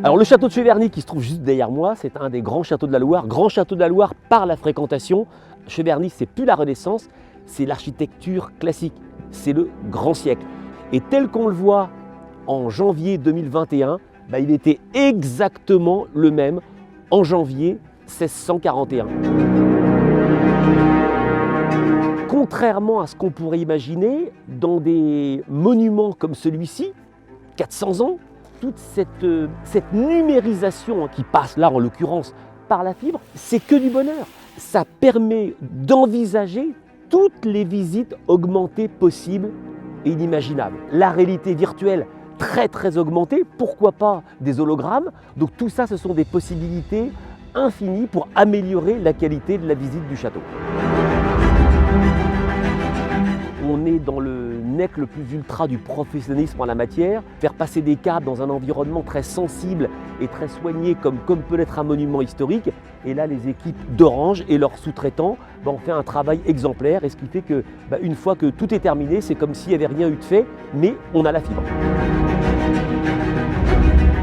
Alors le château de Cheverny qui se trouve juste derrière moi, c'est un des grands châteaux de la Loire. Grand château de la Loire par la fréquentation. Cheverny, c'est plus la Renaissance, c'est l'architecture classique, c'est le grand siècle. Et tel qu'on le voit en janvier 2021, il était exactement le même en janvier 1641. Contrairement à ce qu'on pourrait imaginer, dans des monuments comme celui-ci, 400 ans, toute cette numérisation qui passe là en l'occurrence par la fibre, c'est que du bonheur. Ça permet d'envisager toutes les visites augmentées possibles et inimaginables. La réalité virtuelle très augmentée, pourquoi pas des hologrammes. Donc tout ça, ce sont des possibilités infinies pour améliorer la qualité de la visite du château. On est dans le nec le plus ultra du professionnalisme en la matière. Faire passer des câbles dans un environnement très sensible et très soigné comme peut l'être un monument historique. Et là, les équipes d'Orange et leurs sous-traitants ont fait un travail exemplaire. Et ce qui fait que une fois que tout est terminé, c'est comme s'il n'y avait rien eu de fait, mais on a la fibre.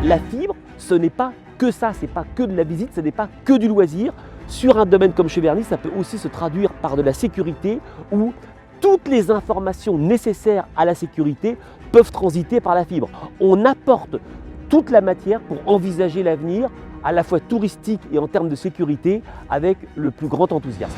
La fibre, ce n'est pas que ça, ce n'est pas que de la visite, ce n'est pas que du loisir. Sur un domaine comme Cheverny, ça peut aussi se traduire par de la sécurité où toutes les informations nécessaires à la sécurité peuvent transiter par la fibre. On apporte toute la matière pour envisager l'avenir, à la fois touristique et en termes de sécurité, avec le plus grand enthousiasme.